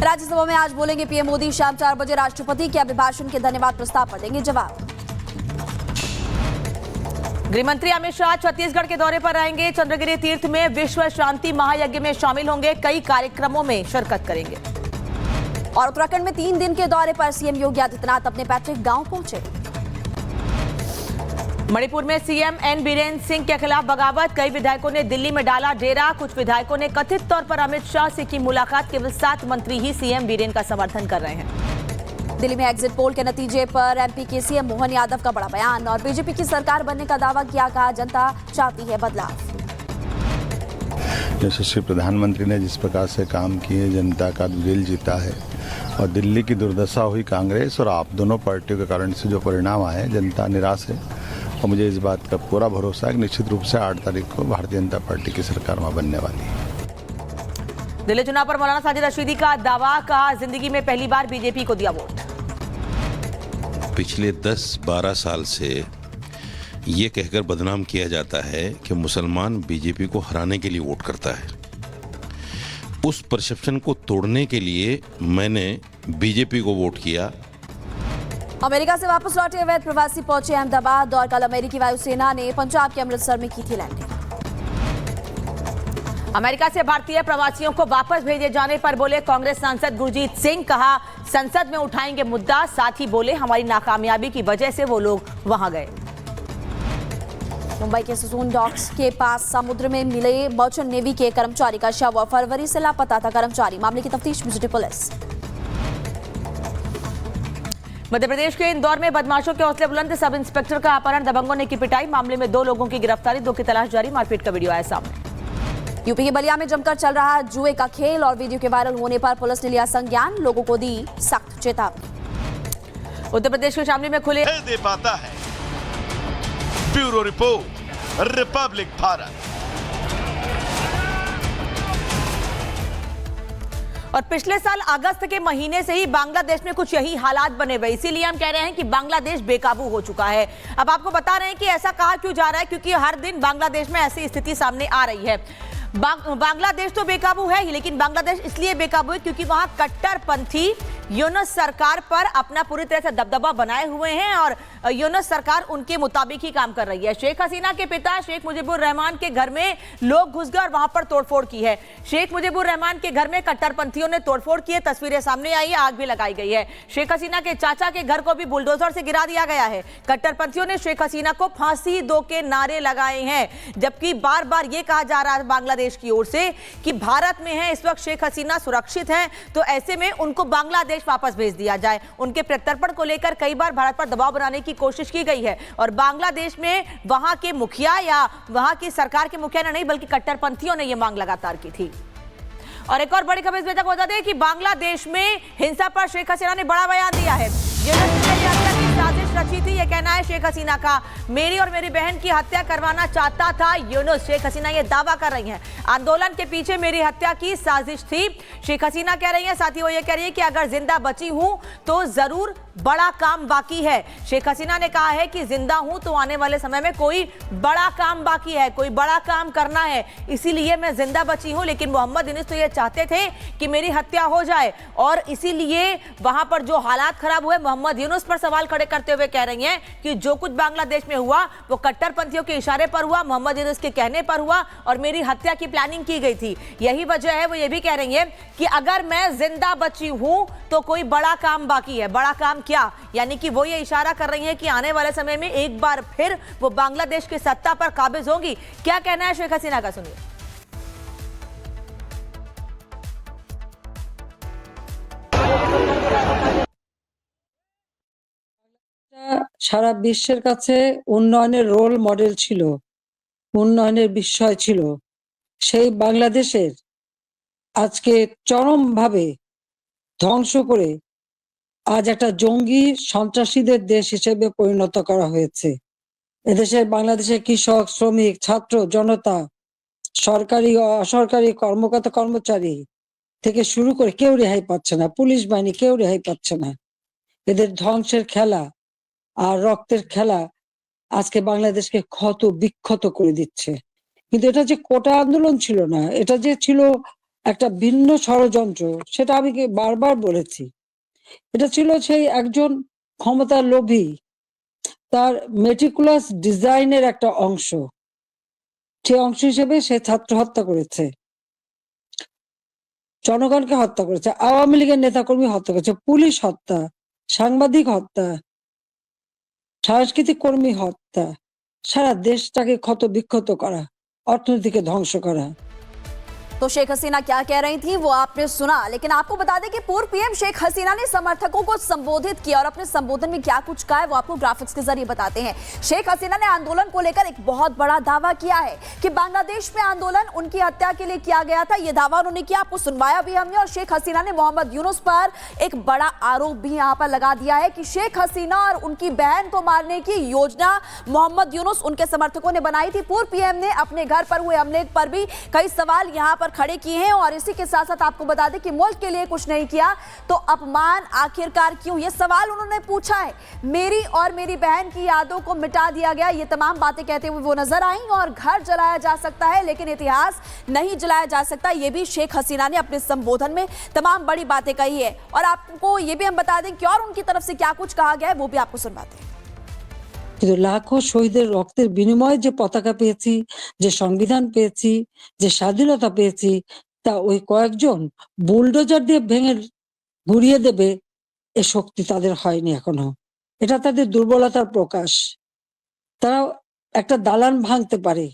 राज्यसभा में आज बोलेंगे पीएम मोदी। शाम 4 बजे राष्ट्रपति के अभिभाषण के धन्यवाद प्रस्ताव पर देंगे जवाब। गृहमंत्री अमित शाह छत्तीसगढ़ के दौरे पर रहेंगे। चंद्रगिरी तीर्थ में विश्व शांति महायज्ञ में शामिल होंगे। कई कार्यक्रमों में शिरकत करेंगे। और उत्तराखंड में 3 दिन के दौरे पर सीएम योगी आदित्यनाथ अपने पैतृक गांव पहुंचे। मणिपुर में सीएम एन बीरेन सिंह के खिलाफ बगावत। कई विधायकों ने दिल्ली में डाला डेरा। कुछ विधायकों ने कथित तौर पर अमित शाह से की मुलाकात। केवल 7 मंत्री ही सीएम बीरेन का समर्थन कर रहे हैं। दिल्ली में एग्जिट पोल के नतीजे पर एमपी के सीएम मोहन यादव का बड़ा बयान। और बीजेपी की सरकार बनने का दावा किया। कहा जनता चाहती है बदलाव। यशस्वी प्रधानमंत्री ने जिस प्रकार से काम किए, जनता का दिल जीता है और दिल्ली की दुर्दशा हुई कांग्रेस और आप दोनों पार्टियों के कारण से जो परिणाम आए, जनता निराश है। और मुझे इस बात का पूरा भरोसा है कि निश्चित रूप से 8 तारीख को भारतीय जनता पार्टी की सरकार वहां बनने वाली है। दिल्ली चुनाव पर मौलाना साजिद रशीदी का दावा। कहा जिंदगी में पहली बार बीजेपी को दिया वोट। पिछले 10-12 साल से ये कहकर बदनाम किया जाता है कि मुसलमान बीजेपी को हराने के लिए वोट करता है। उस परसेप्शन को तोड़ने के लिए मैंने बीजेपी को वोट किया। अमेरिका से वापस लौटे अवैध प्रवासी पहुंचे अहमदाबाद। और कल अमेरिकी वायुसेना ने पंजाब के अमृतसर में की थी लैंडिंग। अमेरिका से भारतीय प्रवासियों को वापस भेजे जाने पर बोले कांग्रेस सांसद गुरजीत सिंह। कहा संसद में उठाएंगे मुद्दा। साथ ही बोले हमारी नाकामयाबी की वजह से वो लोग वहां गए। मुंबई के सुसून डॉक्स के पास समुद्र में मिले मर्चेंट नेवी के कर्मचारी का शव। फरवरी से लापता था कर्मचारी। मामले की तफ्तीश में जुटी पुलिस। मध्य प्रदेश के इंदौर में बदमाशों के हौसले बुलंद। सब इंस्पेक्टर का अपहरण, दबंगों ने की पिटाई। मामले में 2 लोगों की गिरफ्तारी, 2 की तलाश जारी। मारपीट का वीडियो आया सामने। यूपी के बलिया में जमकर चल रहा जुए का खेल। और वीडियो के वायरल होने पर पुलिस ने लिया संज्ञान। लोगों को दी सख्त चेतावनी। उत्तर प्रदेश के शामली में खुले दे पाता है। Bureau report, Republic Bharat. और पिछले साल अगस्त के महीने से ही बांग्लादेश में कुछ यही हालात बने हुए। इसीलिए हम कह रहे हैं कि बांग्लादेश बेकाबू हो चुका है। अब आपको बता रहे हैं कि ऐसा कहा क्यों जा रहा है, क्योंकि हर दिन बांग्लादेश में ऐसी स्थिति सामने आ रही है। बांग्लादेश तो बेकाबू है ही, लेकिन बांग्लादेश इसलिए बेकाबू है क्योंकि वहां कट्टरपंथी यूनुस सरकार पर अपना पूरी तरह से दबदबा बनाए हुए हैं और यूनुस सरकार उनके मुताबिक ही काम कर रही है। शेख हसीना के पिता शेख मुजीबुर रहमान के घर में लोग घुस गए और वहां पर तोड़फोड़ की है। शेख मुजीबुर रहमान के घर में कट्टरपंथियों ने तोड़फोड़ की है। तस्वीरें सामने आई है, आग भी लगाई गई है। शेख हसीना के चाचा के घर को भी बुलडोजर से गिरा दिया गया है। कट्टरपंथियों ने शेख हसीना को फांसी दो के नारे लगाए हैं, जबकि बार बार यह कहा जा रहा है बांग्लादेश की ओर से कि भारत में है इस वक्त शेख हसीना सुरक्षित है, तो ऐसे में उनको बांग्लादेश वापस भेज दिया जाए। उनके प्रत्यर्पण को लेकर कई बार भारत पर दबाव बनाने की कोशिश की गई है और बांग्लादेश में वहां के मुखिया या वहां की सरकार के मुखिया ने नहीं बल्कि कट्टरपंथियों ने यह मांग लगातार की थी। और एक और बड़ी खबर इस वजह को बता दें कि बांग्लादेश में हिंसा पर शेख हसीना ने बड़ा बयान दिया है। साजिश रची थी, यह कहना है शेख हसीना का। मेरी और मेरी बहन की हत्या करवाना चाहता था यूनुस। शेख हसीना यह दावा कर रही हैं। आंदोलन के पीछे मेरी हत्या की साजिश थी, शेख हसीना कह रही हैं। साथ ही वो ये कह रही है कि अगर जिंदा बची हूं तो जरूर बड़ा काम बाकी है। शेख हसीना ने कहा है कि जिंदा हूं तो आने वाले समय में कोई बड़ा काम बाकी है, कोई बड़ा काम करना है, इसीलिए मैं जिंदा बची हूं। लेकिन मोहम्मद यूनुस तो ये चाहते थे कि मेरी हत्या हो जाए और इसीलिए वहां पर जो हालात खराब हुए, मोहम्मद यूनुस पर सवाल खड़े करते हुए कह रही हैं कि जो कुछ बांग्लादेश में हुआ वो कट्टरपंथियों के इशारे पर हुआ, मोहम्मद यूनुस के कहने पर हुआ और मेरी हत्या की प्लानिंग की गई थी। यही वजह है। वो ये भी कह रही है कि अगर मैं जिंदा बची हूं तो कोई बड़ा काम बाकी है। बड़ा काम क्या? यानी कि वो ये इशारा कर रही है कि आने वाले समय में एक बार फिर वो बांग्लादेश की सत्ता पर काबिज होंगी। क्या कहना है शेख हसीना का, सुनिए। সারা বিশ্বের কাছে উন্নয়নের রোল মডেল ছিল, উন্নয়নের বিষয় ছিল। সেই বাংলাদেশের আজকে চরমভাবে ধ্বংস করে আজ একটা জঙ্গি সন্ত্রাসীদের দেশ হিসেবে পরিণত করা হয়েছে। এদেশের বাংলাদেশের কৃষক, শ্রমিক, ছাত্র জনতা, সরকারি ও অসরকারি কর্মকর্তা কর্মচারী থেকে শুরু করে কেউ রেহাই পাচ্ছে না, পুলিশ বাহিনী কেউ রেহাই পাচ্ছে না। এদের ধ্বংসের খেলা আর রক্তের খেলা আজকে বাংলাদেশকে ক্ষত বিক্ষত করে দিচ্ছে। কিন্তু এটা যে কোটা আন্দোলন ছিল না, এটা যে ছিল একটা ভিন্ন ষড়যন্ত্র, সেটা আমি বারবার বলেছি। এটা ছিল সেই একজন ক্ষমতার লোভী, তার মেটিকুলাস ডিজাইনের একটা অংশ। সেই অংশ হিসেবে সে ছাত্র হত্যা করেছে, জনগণকে হত্যা করেছে, আওয়ামী লীগের নেতাকর্মী হত্যা করেছে, পুলিশ হত্যা, সাংবাদিক হত্যা, সাংস্কৃতিক কর্মী হত্যা, সারা দেশটাকে ক্ষত বিক্ষত করা, অর্থনীতিকে ধ্বংস করা। तो शेख हसीना क्या कह रही थी वो आपने सुना, लेकिन आपको बता दें कि पूर्व पीएम शेख हसीना ने समर्थकों को संबोधित किया और अपने संबोधन में क्या कुछ कहा है वो आपको ग्राफिक्स के जरिए बताते हैं। शेख हसीना ने आंदोलन को लेकर एक बहुत बड़ा दावा किया है कि बांग्लादेश में आंदोलन उनकी हत्या के लिए किया गया था। ये दावा उन्होंने किया, आपको सुनवाया भी हमने। और शेख हसीना ने मोहम्मद यूनुस पर एक बड़ा आरोप भी यहाँ पर लगा दिया है कि शेख हसीना और उनकी बहन को मारने की योजना मोहम्मद यूनुस उनके समर्थकों ने बनाई थी। पूर्व पीएम ने अपने घर पर हुए हमले पर भी कई सवाल यहाँ पर खड़े किए हैं। और इसी के साथ साथ आपको बता दें कि मुल्क के लिए कुछ नहीं किया तो अपमान आखिरकार क्यों, ये सवाल उन्होंने पूछा है। मेरी और मेरी बहन की यादों को मिटा दिया गया, ये तमाम बातें कहते हुए वो नजर आई। और घर जलाया जा सकता है लेकिन इतिहास नहीं जलाया जा सकता, ये भी शेख हसीना ने अपने संबोधन में तमाम बड़ी बातें कही है। और आपको ये भी हम बता दें कि और उनकी तरफ से क्या कुछ कहा गया है वो भी आपको सुनवाते हैं। কিন্তু লাখো শহীদের রক্তের বিনিময়ে যে পতাকা পেয়েছি, যে সংবিধান পেয়েছি, যে স্বাধীনতা পেয়েছি, তা ওই কয়েকজন বুলডোজার দিয়ে ভেঙে গুড়িয়ে দেবে এ শক্তি তাদের হয়নি এখনো। এটা তাদের দুর্বলতার প্রকাশ। তারা একটা দালান ভাঙতে পারে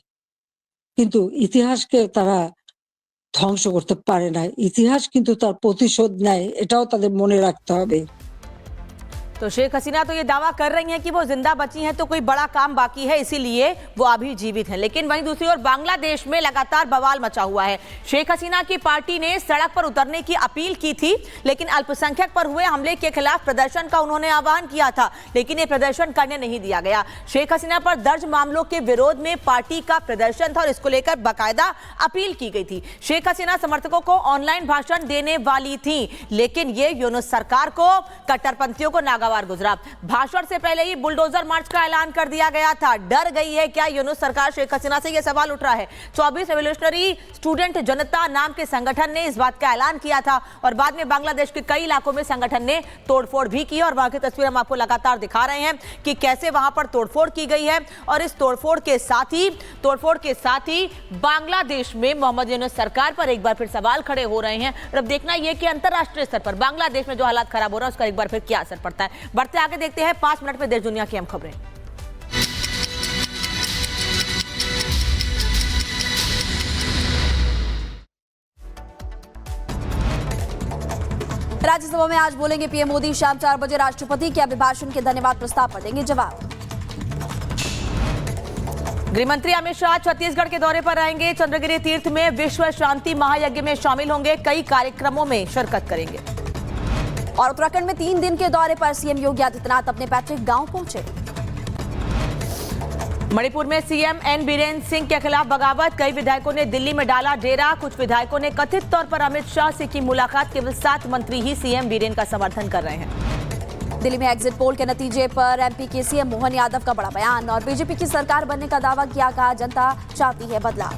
কিন্তু ইতিহাসকে তারা ধ্বংস করতে পারে না। ইতিহাস কিন্তু তার প্রতিশোধ নেয়, এটাও তাদের মনে রাখতে হবে। तो शेख हसीना तो ये दावा कर रही हैं कि वो जिंदा बची हैं तो कोई बड़ा काम बाकी है, इसीलिए वो अभी जीवित हैं। लेकिन वहीं दूसरी ओर बांग्लादेश में लगातार बवाल मचा हुआ है। शेख हसीना की पार्टी ने सड़क पर उतरने की अपील की थी, लेकिन अल्पसंख्यक पर हुए हमले के खिलाफ प्रदर्शन का उन्होंने आह्वान किया था, लेकिन ये प्रदर्शन करने नहीं दिया गया। शेख हसीना पर दर्ज मामलों के विरोध में पार्टी का प्रदर्शन था और इसको लेकर बाकायदा अपील की गई थी। शेख हसीना समर्थकों को ऑनलाइन भाषण देने वाली थी, लेकिन ये यूनुस सरकार को, कट्टरपंथियों को नागवार गुजरा। भाषण से पहले ही बुलडोजर मार्च का ऐलान कर दिया गया था। डर गई है क्या यूनुस सरकार शेख हसीना से, यह सवाल उठ रहा है। 24 रेवोल्यूशनरी स्टूडेंट जनता नाम के संगठन ने इस बात का ऐलान किया था और बाद में बांग्लादेश के कई इलाकों में संगठन ने तोड़फोड़ भी की और वहां की तस्वीर हम आपको लगातार दिखा रहे हैं कि कैसे वहां पर तोड़फोड़ की गई है। और इस तोड़फोड़ के साथ ही बांग्लादेश में मोहम्मद यूनुस सरकार पर एक बार फिर सवाल खड़े हो रहे हैं। और अब देखना यह कि अंतरराष्ट्रीय स्तर पर बांग्लादेश में जो हालात खराब हो रहा है उसका एक बार फिर क्या असर पड़ता है। बढ़ते आगे देखते हैं 5 मिनट में देश दुनिया की अहम खबरें। राज्यसभा में आज बोलेंगे पीएम मोदी। शाम 4 बजे राष्ट्रपति के अभिभाषण के धन्यवाद प्रस्ताव पर देंगे जवाब। गृहमंत्री अमित शाह छत्तीसगढ़ के दौरे पर रहेंगे। चंद्रगिरी तीर्थ में विश्व शांति महायज्ञ में शामिल होंगे, कई कार्यक्रमों में शिरकत करेंगे। और उत्तराखंड में 3 दिन के दौरे पर सीएम योगी आदित्यनाथ अपने पैतृक गांव पहुंचे। मणिपुर में सीएम एन बीरेन्द्र सिंह के खिलाफ बगावत, कई विधायकों ने दिल्ली में डाला डेरा। कुछ विधायकों ने कथित तौर पर अमित शाह से की मुलाकात, केवल 7 मंत्री ही सीएम बीरेन्द्र का समर्थन कर रहे हैं। दिल्ली में एग्जिट पोल के नतीजे पर एमपी के सीएम मोहन यादव का बड़ा बयान और बीजेपी की सरकार बनने का दावा किया, कहा जनता चाहती है बदलाव।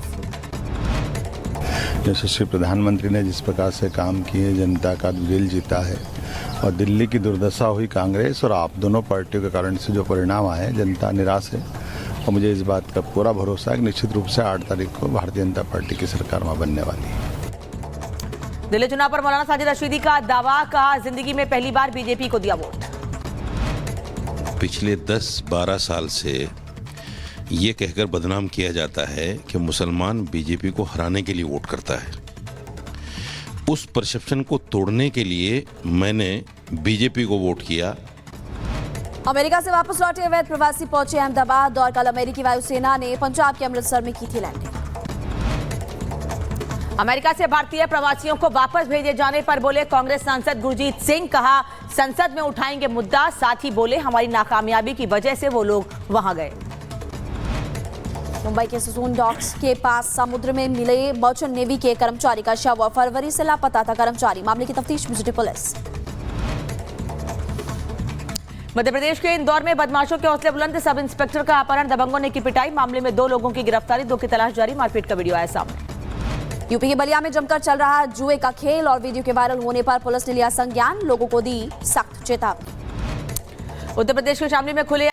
यशस्वी प्रधानमंत्री ने जिस प्रकार से काम किए, जनता का दिल जीता है और दिल्ली की दुर्दशा हुई कांग्रेस और आप दोनों पार्टियों के कारण से जो परिणाम आए, जनता निराश है। और मुझे इस बात का पूरा भरोसा है कि निश्चित रूप से 8 तारीख को भारतीय जनता पार्टी की सरकार वहां बनने वाली है। दिल्ली चुनाव पर मौलाना साजिद रशीदी का दावा, कहा जिंदगी में पहली बार बीजेपी को दिया वोट। पिछले 10-12 साल से ये कहकर बदनाम किया जाता है कि मुसलमान बीजेपी को हराने के लिए वोट करता है। उस परसेप्शन को तोड़ने के लिए मैंने बीजेपी को वोट किया। अमेरिका से वापस लौटे अवैध प्रवासी पहुंचे अहमदाबाद और कल अमेरिकी वायुसेना ने पंजाब के अमृतसर में की थी लैंडिंग। अमेरिका से भारतीय प्रवासियों को वापस भेजे जाने पर बोले कांग्रेस सांसद गुरजीत सिंह, कहा संसद में उठाएंगे मुद्दा, साथ ही बोले हमारी नाकामयाबी की वजह से वो लोग वहां गए। मुंबई के सुसून डॉक्स के पास समुद्र में मिले मर्चेंट नेवी के कर्मचारी का शव, फरवरी से लापता था कर्मचारी, मामले की तफ्तीश में जुटी पुलिस। मध्य प्रदेश के इंदौर में बदमाशों के हौसले बुलंद, सब इंस्पेक्टर का अपहरण, दबंगों ने की पिटाई, मामले में 2 लोगों की गिरफ्तारी, 2 की तलाश जारी, मारपीट का वीडियो आया सामने। यूपी के बलिया में जमकर चल रहा जुए का खेल और वीडियो के वायरल होने पर पुलिस ने लिया संज्ञान, लोगों को दी सख्त चेतावनी। उत्तर प्रदेश के शामली में खुले